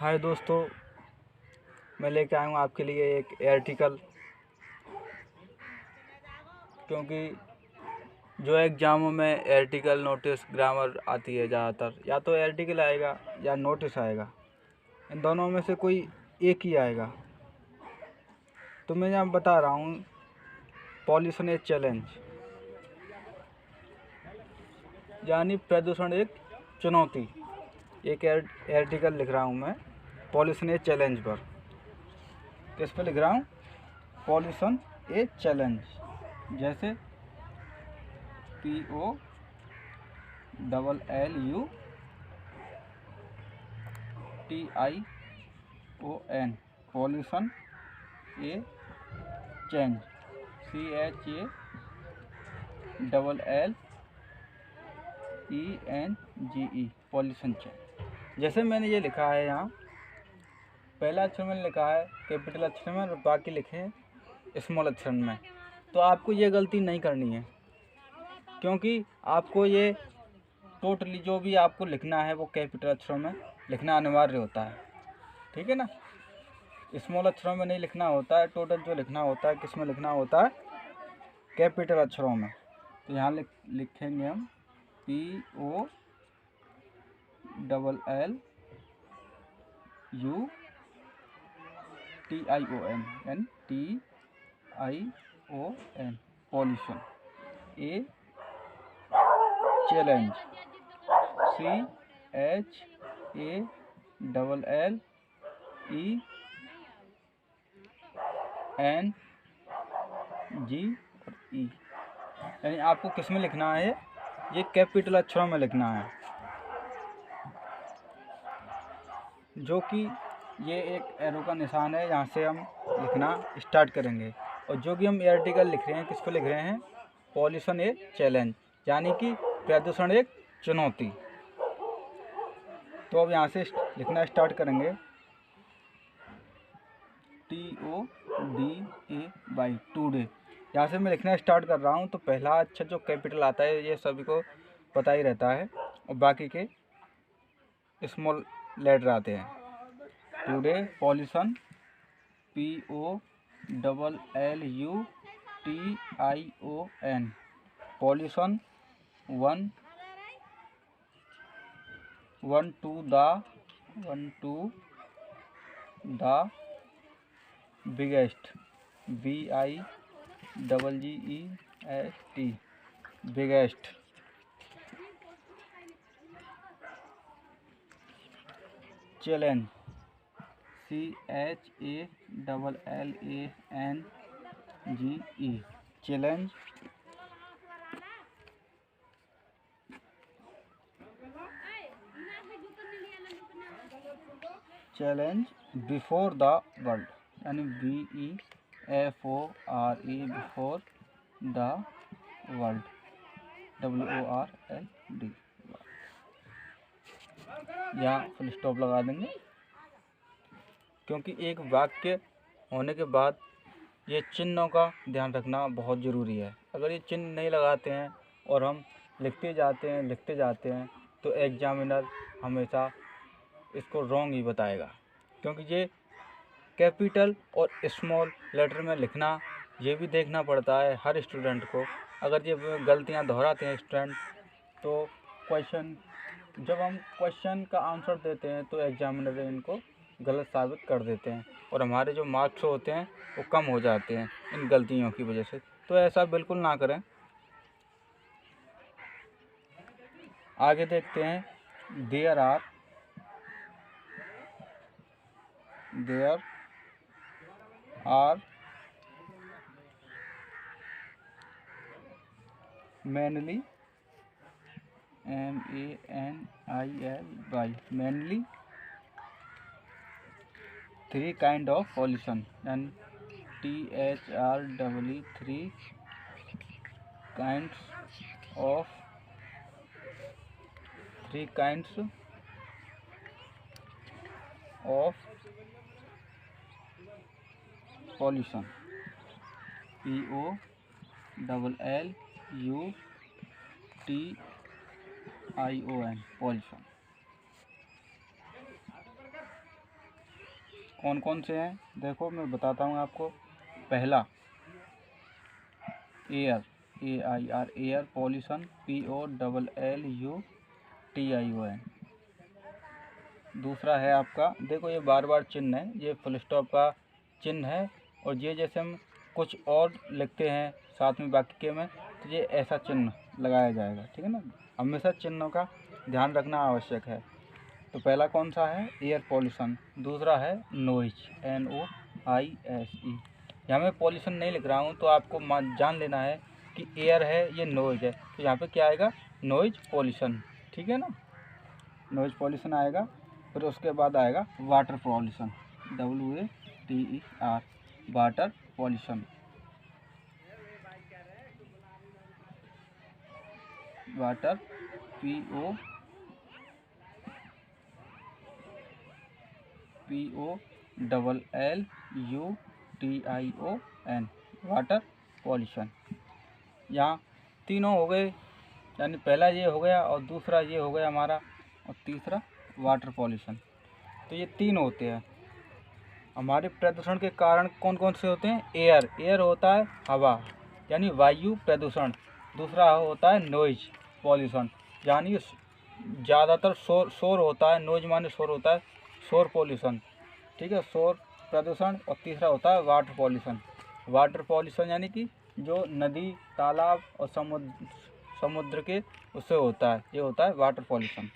हाय दोस्तों, मैं लेके आया हूँ आपके लिए एक आर्टिकल। क्योंकि जो एग्ज़ामों में आर्टिकल, नोटिस, ग्रामर आती है ज़्यादातर, या तो आर्टिकल आएगा या नोटिस आएगा। इन दोनों में से कोई एक ही आएगा। तो मैं यहाँ बता रहा हूँ, पॉल्यूशन ए चैलेंज, यानी प्रदूषण एक चुनौती। एक आर्टिकल लिख रहा हूँ मैं पॉल्यूशन ए चैलेंज पर। किस पर लिख रहा हूँ? Pollution a challenge. जैसे POLLUTION, पॉल्यूशन ए चेंज, CHALLENGE, पॉल्यूशन चेंज। जैसे मैंने ये लिखा है यहाँ, पहला अक्षर मैंने लिखा है कैपिटल अक्षर में और बाकी लिखे हैं स्मॉल अक्षर में। तो आपको ये गलती नहीं करनी है, क्योंकि आपको ये टोटली जो भी आपको लिखना है वो कैपिटल अक्षरों में लिखना अनिवार्य होता है। ठीक है ना? स्मॉल अक्षरों में नहीं लिखना होता है। टोटल जो लिखना होता है किस में लिखना होता है? कैपिटल अक्षरों में। तो यहाँ लिखेंगे हम POLLUTION, pollution. A challenge, CHALLENGE। यानी आपको किस में लिखना है? ये कैपिटल अक्षरों में लिखना है, जो कि ये एक एरो का निशान है। यहाँ से हम लिखना स्टार्ट करेंगे। और जो कि हम आर्टिकल लिख रहे हैं, किस पे लिख रहे हैं? पॉल्यूशन ए चैलेंज, यानी कि प्रदूषण एक चुनौती। तो अब यहाँ से लिखना स्टार्ट करेंगे। TODAY, today. यहाँ से मैं लिखना स्टार्ट कर रहा हूँ। तो पहला अक्षर जो कैपिटल आता है ये सभी को पता ही रहता है, और बाकी के स्मॉल लेटर आते हैं। Today pollution, POLLUTION, pollution. One two the biggest, BIGGEST, biggest. Challenge, CHALLANGE, challenge. Challenge before the world, यानी BEFORE, before the world, WORLD। यहाँ फुल स्टॉप लगा देंगे, क्योंकि एक वाक्य होने के बाद ये चिन्हों का ध्यान रखना बहुत ज़रूरी है। अगर ये चिन्ह नहीं लगाते हैं और हम लिखते जाते हैं तो एग्जामिनर हमेशा इसको रॉन्ग ही बताएगा। क्योंकि ये कैपिटल और स्मॉल लेटर में लिखना ये भी देखना पड़ता है हर स्टूडेंट को। अगर ये गलतियां दोहराते हैं स्टूडेंट, तो जब हम क्वेश्चन का आंसर देते हैं तो एग्जामिनर इनको गलत साबित कर देते हैं, और हमारे जो मार्क्स होते हैं वो कम हो जाते हैं इन गलतियों की वजह से। तो ऐसा बिल्कुल ना करें। आगे देखते हैं। There are mainly, MANILY, mainly, 3 kind of pollution, and THREE, 3 kinds of pollution, POLLUTION, pollution। कौन कौन से हैं देखो मैं बताता हूँ आपको। पहला air, AIR air pollution, POLLUTION। दूसरा है आपका, देखो ये बार बार चिन्ह है, ये फुल स्टॉप का चिन्ह है, और ये जैसे हम कुछ और लिखते हैं साथ में वाक्य में तो ये ऐसा चिन्ह लगाया जाएगा, ठीक है ना। हमेशा चिन्हों का ध्यान रखना आवश्यक है। तो पहला कौन सा है, एयर पॉल्यूशन। दूसरा है नॉइज, NOISE। यहाँ मैं पॉल्यूशन नहीं लिख रहा हूँ तो आपको जान लेना है कि एयर है ये नॉइज है, तो यहाँ पे क्या आएगा, नॉइज पॉल्यूशन, ठीक है ना, नॉइज पॉल्यूशन आएगा। फिर उसके बाद आएगा water pollution, WATER, water pollution. Water POLLUTION, water pollution. यहाँ तीनों हो गए, यानी पहला ये हो गया और दूसरा ये हो गया हमारा, और तीसरा वाटर पॉल्यूशन। तो ये तीन होते हैं हमारे प्रदूषण के कारण। कौन कौन से होते हैं, एयर होता है हवा यानी वायु प्रदूषण। दूसरा होता है नॉइज पॉल्यूशन, यानी ज़्यादातर शोर होता है, नॉइज माने शोर होता है, शोर पॉल्यूशन, ठीक है, शोर प्रदूषण। और तीसरा होता है वाटर पॉल्यूशन। वाटर पॉल्यूशन यानी कि जो नदी, तालाब और समुद्र के उससे होता है, ये होता है वाटर पॉल्यूशन,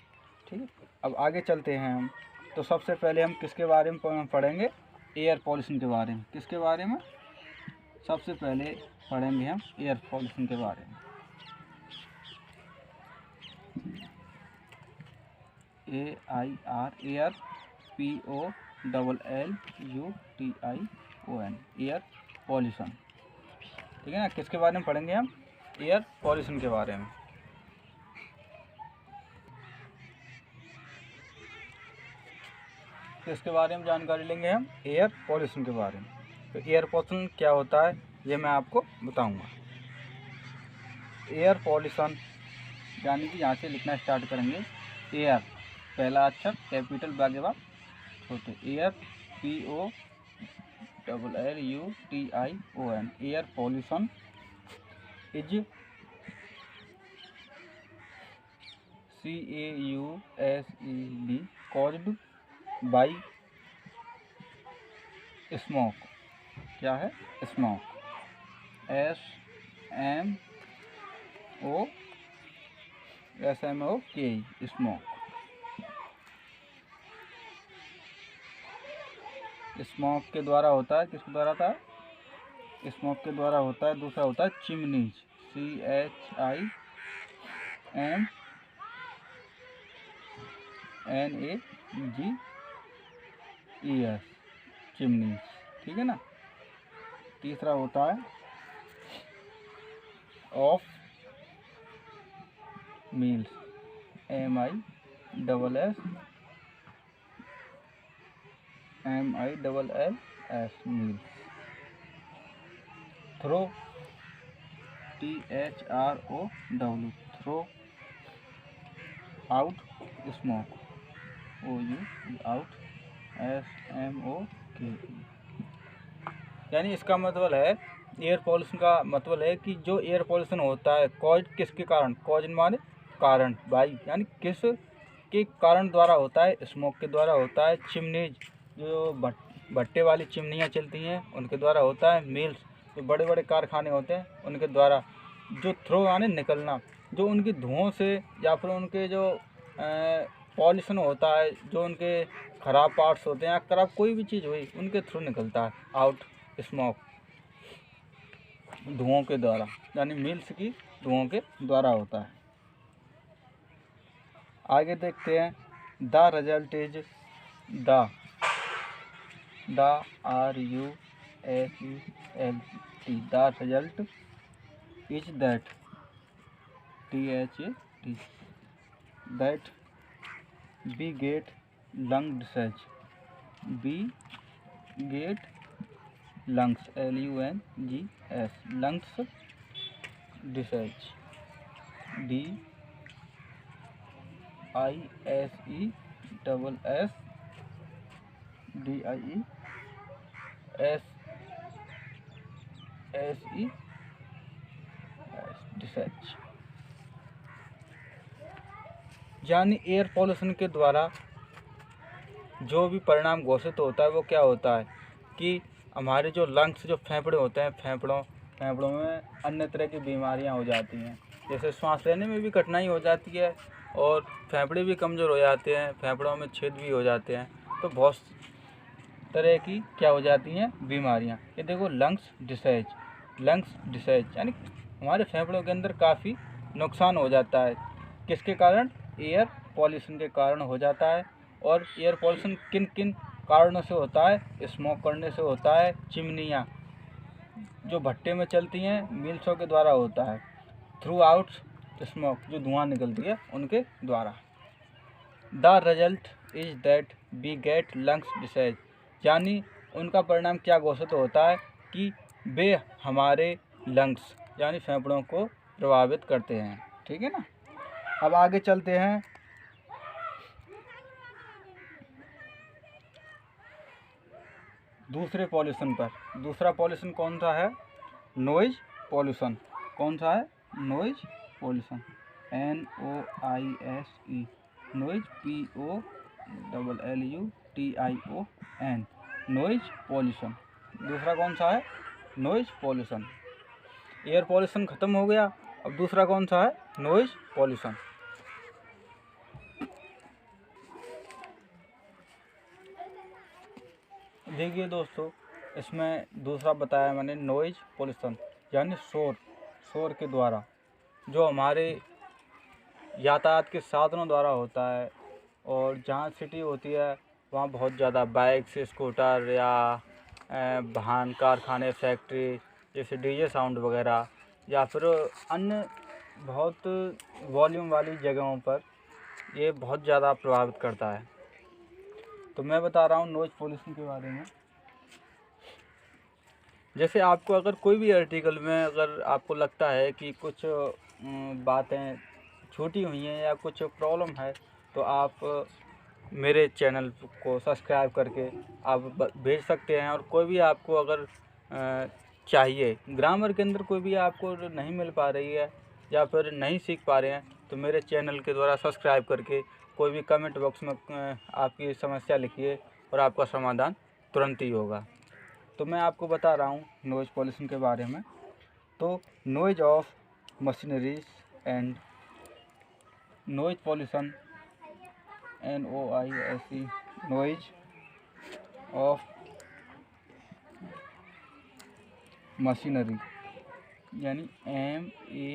ठीक है। अब आगे चलते हैं हम। तो सबसे पहले हम किसके बारे में पढ़ेंगे, एयर पॉल्यूशन के बारे में। किसके बारे में, सबसे पहले पढ़ेंगे हम एयर पॉल्यूशन के बारे में। AIR air, POLLUTION, air pollution, ठीक है ना। किसके बारे में पढ़ेंगे हम, एयर पॉल्यूशन के बारे में। किसके बारे में जानकारी लेंगे हम, एयर पॉल्यूशन के बारे में। तो एयर पॉल्यूशन क्या होता है ये मैं आपको बताऊंगा। एयर पॉल्यूशन यानी कि यहाँ से लिखना स्टार्ट करेंगे, एयर पहला अक्षर कैपिटल, बाकी बात छोटे, air POLLUTION, air pollution is CAUSED caused by smoke. क्या है, स्मोक, SMOK, स्मोक। स्मोक के द्वारा होता है, किसके द्वारा था, स्मोक के द्वारा होता है। दूसरा होता है चिमनीज, CHIMNAGES, चिमनीज, ठीक है ना। तीसरा होता है of meals, MISSMILLS, meals. Throw, THROW, throw out smoke, OU out, SMOKE। यानी इसका मतलब है, एयर पॉल्यूशन का मतलब है कि जो एयर पॉल्यूशन होता है कॉज किसके कारण, कॉज माने कारण, वायु यानी किस के कारण द्वारा होता है, स्मोक के द्वारा होता है। चिमनीज जो भट्टे वाली चिमनियाँ चलती हैं उनके द्वारा होता है। मिल्स जो बड़े बड़े कारखाने होते हैं उनके द्वारा। जो थ्रो यानी निकलना, जो उनकी धुओं से या फिर उनके जो पॉल्यूशन होता है, जो उनके ख़राब पार्ट्स होते हैं या खराब कोई भी चीज़ हुई उनके थ्रू निकलता है आउट स्मोक, धुओं के द्वारा, यानी मिल्स की धुओं के द्वारा होता है। आगे देखते हैं, the result is the RUSELT, the result is that, THAT, that we get lung disease, we get lungs, LUNGS, lungs disease, DISESSDIEASE, SES डिसएच, यानी एयर पॉल्यूशन के द्वारा जो भी परिणाम घोषित होता है वो क्या होता है कि हमारे जो लंग्स, जो फेफड़े होते हैं, फेफड़ों में अन्य तरह की बीमारियां हो जाती हैं, जैसे सांस लेने में भी कठिनाई हो जाती है और फेफड़े भी कमज़ोर हो जाते हैं, फेफड़ों में छेद भी हो जाते हैं। तो बहुत तरह की क्या हो जाती हैं बीमारियां। ये देखो लंग्स डिसएज यानी हमारे फेफड़ों के अंदर काफ़ी नुकसान हो जाता है। किसके कारण? एयर पॉल्यूशन के कारण हो जाता है। और एयर पॉल्यूशन किन किन कारणों से होता है? स्मोक करने से होता है, चिमनियाँ जो भट्टे में चलती हैं मिल्सों के द्वारा होता है, थ्रू आउट स्मोक जो धुआं निकलती है उनके द्वारा। The result is that we get lungs disease, यानी उनका परिणाम क्या घोषित होता है कि वे हमारे लंग्स यानी फेफड़ों को प्रभावित करते हैं। ठीक है ना। अब आगे चलते हैं दूसरे पॉल्यूशन पर। दूसरा पॉल्यूशन कौन सा है? Noise pollution. कौन सा है? Noise pollution, NOISE, noise POLLUTION, noise pollution. दूसरा कौन सा है? Noise pollution. एयर पॉल्यूशन ख़त्म हो गया, अब दूसरा कौन सा है? Noise pollution. देखिए दोस्तों, इसमें दूसरा बताया मैंने नॉइज पॉल्यूशन, यानी शोर के द्वारा जो हमारे यातायात के साधनों द्वारा होता है। और जहाँ सिटी होती है वहाँ बहुत ज़्यादा बाइक से, स्कूटर या वाहन, कारखाने, फैक्ट्री जैसे DJ साउंड वगैरह, या फिर अन्य बहुत वॉल्यूम वाली जगहों पर ये बहुत ज़्यादा प्रभावित करता है। तो मैं बता रहा हूँ नॉइज पॉल्यूशन के बारे में। जैसे आपको अगर कोई भी आर्टिकल में अगर आपको लगता है कि कुछ बातें छूटी हुई हैं या कुछ प्रॉब्लम है, तो आप मेरे चैनल को सब्सक्राइब करके आप भेज सकते हैं। और कोई भी आपको अगर चाहिए, ग्रामर के अंदर कोई भी आपको नहीं मिल पा रही है या फिर नहीं सीख पा रहे हैं, तो मेरे चैनल के द्वारा सब्सक्राइब करके कोई भी कमेंट बॉक्स में आपकी समस्या लिखिए और आपका समाधान तुरंत ही होगा। तो मैं आपको बता रहा हूँ नॉइज़ पॉल्यूशन के बारे में। तो noise of machineries and noise pollution, NOISE, noise of machinery, यानी MACHINERY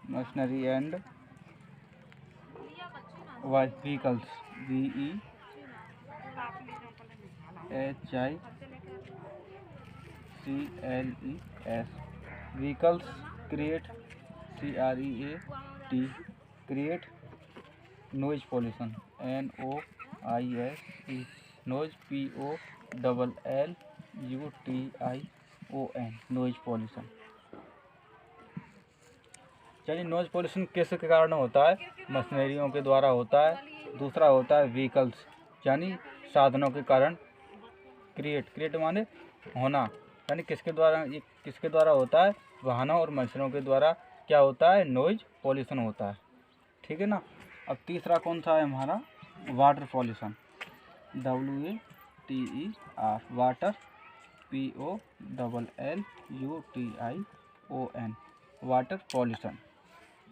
machinery and vehicles, VEHICLES, vehicles create, CREAT, create noise pollution, NOISE, noise POLLUTION, noise pollution. चलिए, नॉइज पॉल्यूशन किसके कारण होता है? मशीनरियों के द्वारा होता है। दूसरा होता है व्हीकल्स, यानी साधनों के कारण। क्रिएट माने होना, यानी किसके द्वारा? ये किसके द्वारा होता है? वाहनों और मशीनों के द्वारा क्या होता है? नॉइज पॉल्यूशन होता है। ठीक है ना। अब तीसरा कौन सा है हमारा? Water pollution, WATER, water, POLLUTION, water pollution.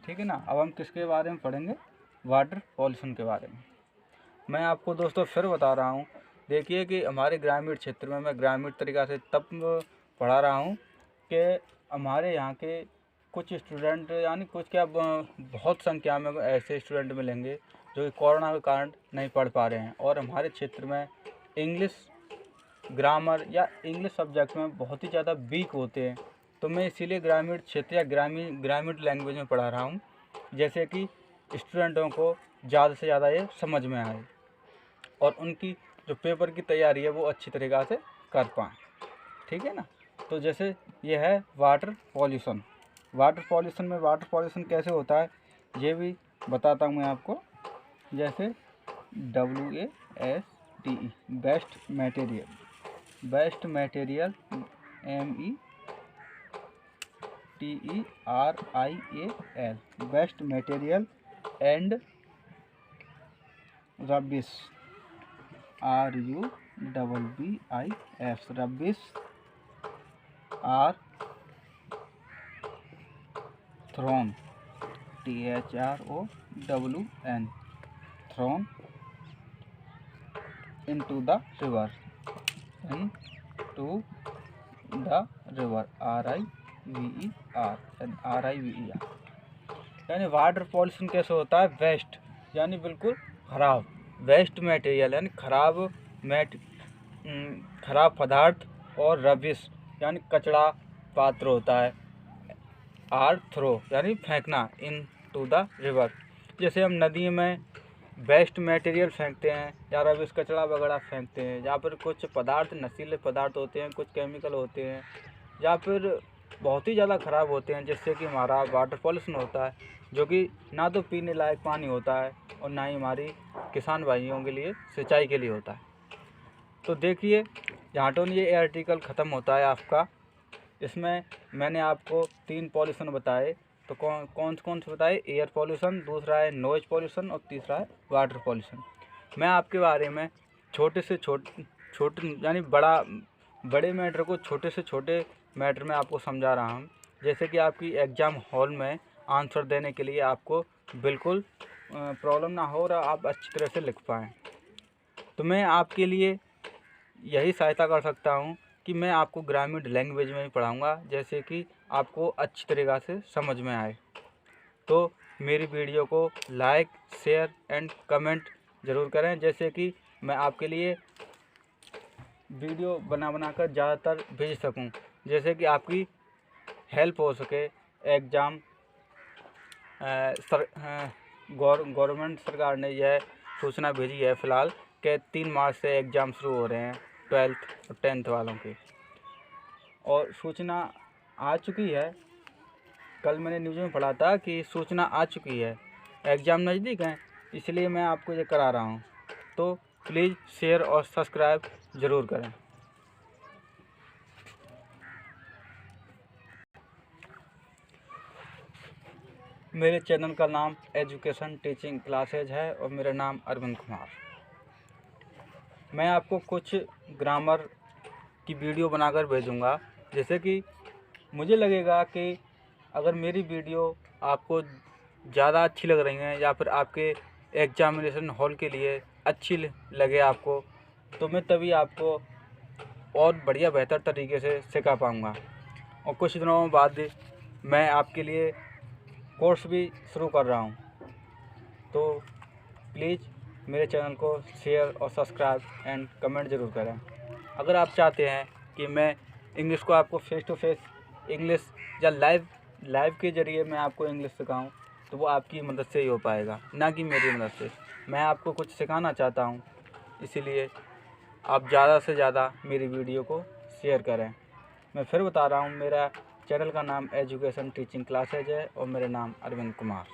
ठीक है ना। अब हम किसके बारे में पढ़ेंगे? वाटर पॉल्यूशन के बारे में। मैं आपको दोस्तों फिर बता रहा हूँ, देखिए कि हमारे ग्रामीण क्षेत्र में, मैं ग्रामीण तरीक़ा से तब पढ़ा रहा हूँ कि हमारे यहाँ के कुछ स्टूडेंट, यानी कुछ क्या बहुत संख्या में ऐसे स्टूडेंट मिलेंगे जो कि कोरोना के कारण नहीं पढ़ पा रहे हैं। और हमारे क्षेत्र में इंग्लिश ग्रामर या इंग्लिश सब्जेक्ट में बहुत ही ज़्यादा वीक होते हैं। तो मैं इसीलिए ग्रामीण क्षेत्र या ग्रामीण लैंग्वेज में पढ़ा रहा हूँ, जैसे कि स्टूडेंटों को ज़्यादा से ज़्यादा ये समझ में आए और उनकी जो पेपर की तैयारी है वो अच्छी तरीक़ा से कर पाएँ। ठीक है ना। तो जैसे ये है वाटर पॉल्यूशन। वाटर पॉल्यूशन में वाटर पॉल्यूशन कैसे होता है ये भी बताता हूँ मैं आपको। जैसे WASTE waste material, waste material METERIAL waste material and rubbish RUBBIS rubbish are thrown THROWN thrown into the river RIVER यानी वाटर पॉल्यूशन कैसे होता है। वेस्ट यानी बिल्कुल खराब, वेस्ट मटेरियल यानी खराब पदार्थ, और रबिश यानी कचरा पात्र होता है। आर थ्रो यानी फेंकना, इन टू द रिवर जैसे हम नदी में वेस्ट मटेरियल फेंकते हैं या रबिश कचरा वगैरह फेंकते हैं, या फिर कुछ पदार्थ नशीले पदार्थ होते हैं, कुछ केमिकल होते हैं, या फिर बहुत ही ज़्यादा ख़राब होते हैं, जिससे कि हमारा वाटर पॉल्यूशन होता है, जो कि ना तो पीने लायक पानी होता है और ना ही हमारी किसान भाइयों के लिए सिंचाई के लिए होता है। तो देखिए जहाँ तो ये आर्टिकल ख़त्म होता है आपका। इसमें मैंने आपको 3 पॉल्यूशन बताए। तो कौन से बताए। एयर पॉल्यूशन, दूसरा है नॉइज़ पॉल्यूशन और तीसरा है वाटर पॉल्यूशन। मैं आपके बारे में छोटे से छोटे यानी बड़े मैटर को छोटे से छोटे मैटर में आपको समझा रहा हूँ, जैसे कि आपकी एग्ज़ाम हॉल में आंसर देने के लिए आपको बिल्कुल प्रॉब्लम ना हो और आप अच्छी तरह से लिख पाएँ। तो मैं आपके लिए यही सहायता कर सकता हूँ कि मैं आपको ग्रामीण लैंग्वेज में ही पढ़ाऊँगा, जैसे कि आपको अच्छी तरीक़ा से समझ में आए। तो मेरी वीडियो को लाइक, शेयर एंड कमेंट ज़रूर करें, जैसे कि मैं आपके लिए वीडियो बनाकर ज़्यादातर भेज सकूं, जैसे कि आपकी हेल्प हो सके। एग्ज़ाम गवर्नमेंट सरकार ने यह सूचना भेजी है फ़िलहाल कि 3 मार्च से एग्ज़ाम शुरू हो रहे हैं 12th और 10th वालों के, और सूचना आ चुकी है। कल मैंने न्यूज़ में पढ़ा था कि सूचना आ चुकी है, एग्ज़ाम नज़दीक हैं, इसलिए मैं आपको ये करा रहा हूँ। तो प्लीज़ शेयर और सब्सक्राइब ज़रूर करें। मेरे चैनल का नाम एजुकेशन टीचिंग क्लासेज है और मेरा नाम अरविंद कुमार। मैं आपको कुछ ग्रामर की वीडियो बनाकर भेजूँगा, जैसे कि मुझे लगेगा कि अगर मेरी वीडियो आपको ज़्यादा अच्छी लग रही हैं या फिर आपके एग्जामिनेशन हॉल के लिए अच्छी लगे आपको, तो मैं तभी आपको और बढ़िया बेहतर तरीके से सिखा पाऊँगा। और कुछ दिनों बाद मैं आपके लिए कोर्स भी शुरू कर रहा हूँ। तो प्लीज़ मेरे चैनल को शेयर और सब्सक्राइब एंड कमेंट ज़रूर करें। अगर आप चाहते हैं कि मैं इंग्लिश को आपको फेस टू फेस इंग्लिश या लाइव के ज़रिए मैं आपको इंग्लिश सिखाऊं, तो वो आपकी मदद से ही हो पाएगा, ना कि मेरी मदद से। मैं आपको कुछ सिखाना चाहता हूं, इसीलिए आप ज़्यादा से ज़्यादा मेरी वीडियो को शेयर करें। मैं फिर बता रहा हूं, मेरा चैनल का नाम एजुकेशन टीचिंग क्लासेज है और मेरा नाम Arvind Kumar.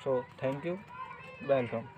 So thank you, welcome.